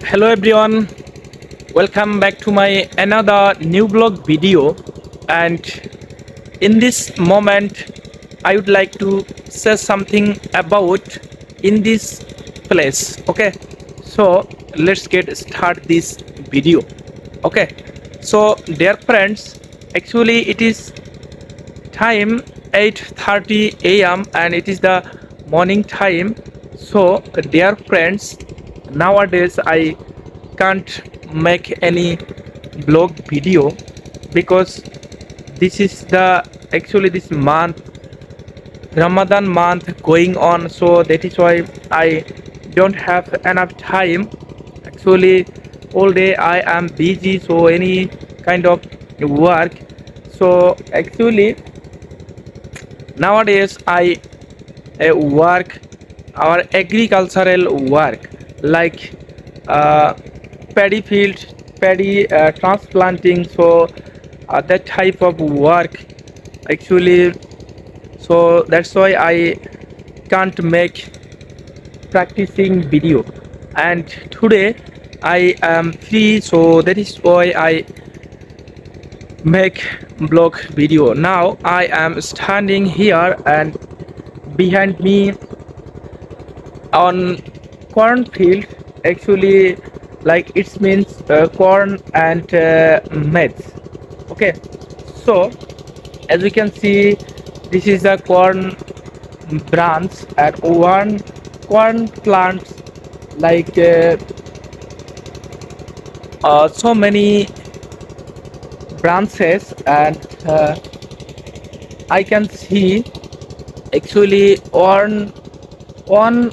Hello everyone, welcome back to my another new blog video. And in this moment I would like to say something about in this place. Okay, so let's get start this video. Okay, so dear friends, actually it is time 8:30 a.m. and it is the morning time. So dear friends, nowadays I can't make any blog video because this is the actually this month Ramadan month going on, so that is why I don't have enough time. Actually all day I am busy, so any kind of work. So actually nowadays I work our agricultural work like uh, paddy field, paddy transplanting. So that type of work actually. So that's why I can't make practicing video. And today I am free, so that is why I make blog video. Now I am standing here and behind me on cornfield, actually like it means corn and maize. Okay, so as we can see, this is the corn branch and one corn plants like so many branches. And I can see actually one corn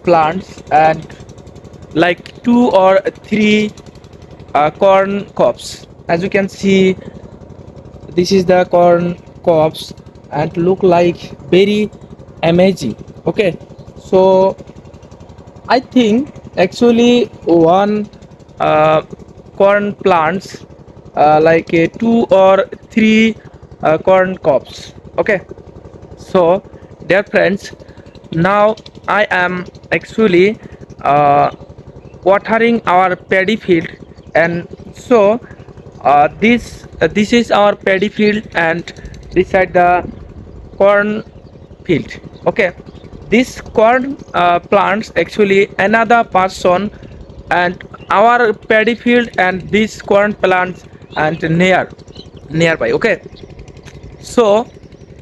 plants and like two or three corn cobs. As you can see, this is the corn cobs and look like very amazing. Okay, so I think actually one uh, corn plants like two or three corn cobs. Okay, so dear friends, now I am actually uh, watering our paddy field. And so this is our paddy field and this side the corn field. Okay, this corn plants actually another person and our paddy field and this corn plants and nearby. Okay, so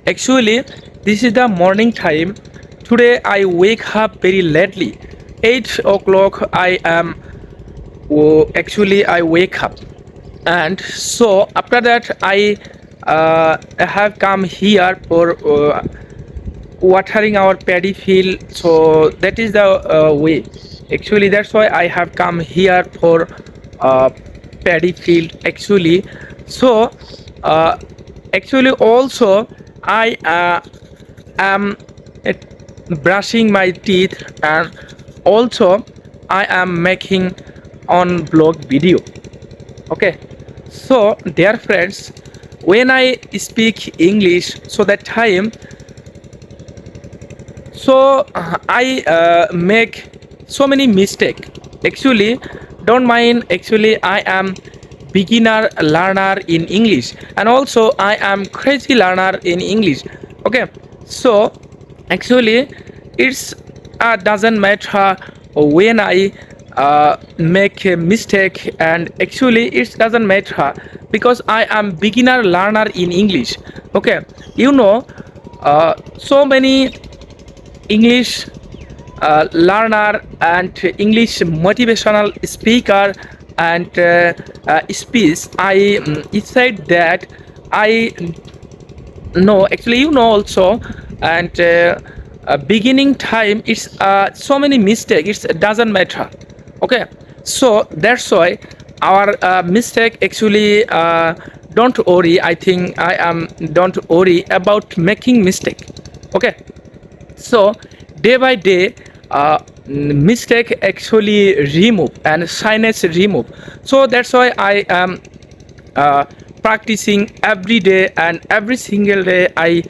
actually this is the morning time. Today I wake up very lately, 8 o'clock I am. Oh, actually I wake up, and so after that I have come here for watering our paddy field. So that is the way. Actually that's why I have come here for uh, paddy field actually. So uh, actually also I am brushing my teeth, and also I am making on blog video. Okay, so dear friends, when I speak English, so that time, so I make so many mistake. Actually don't mind, actually I am beginner learner in English and also I am crazy learner in English. Okay, so actually it's doesn't matter when I make a mistake, and actually it doesn't matter because I am beginner learner in English. Okay, you know, so many English learner and English motivational speaker and speech. I said that I know, actually you know also. And beginning time it's so many mistakes, it doesn't matter. Okay, so that's why our mistake actually don't worry. I think I am don't worry about making mistake. Okay, so day by day mistake actually remove and shyness remove. So that's why I am practicing every day, and every single day I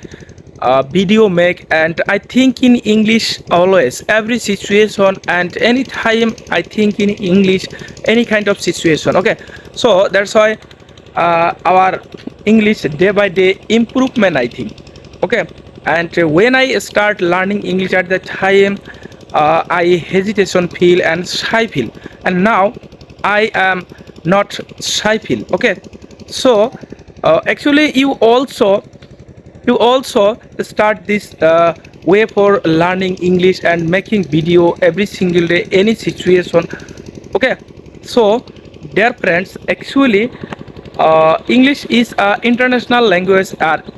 video make, and I think in English always, every situation and anytime I think in English, any kind of situation. Okay, so that's why our English day by day improvement, I think. Okay, and when I start learning English at that time, I hesitation feel and shy feel, and now I am not shy feel. Okay, so actually you also start this way for learning English and making video every single day, any situation. Okay, so dear friends, actually English is a international language,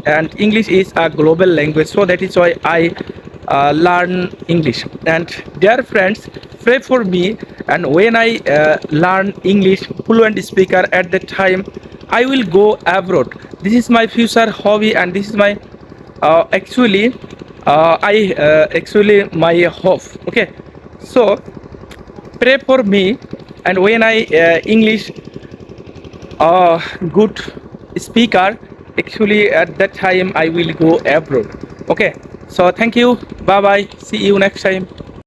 and English is a global language, so that is why I learn English. And dear friends, pray for me, and when I learn English fluent speaker, at that time I will go abroad. This is my future hobby, and this is my actually I actually my hope. Okay, so pray for me, and when I English good speaker, actually at that time I will go abroad. Okay, so thank you, bye bye, see you next time.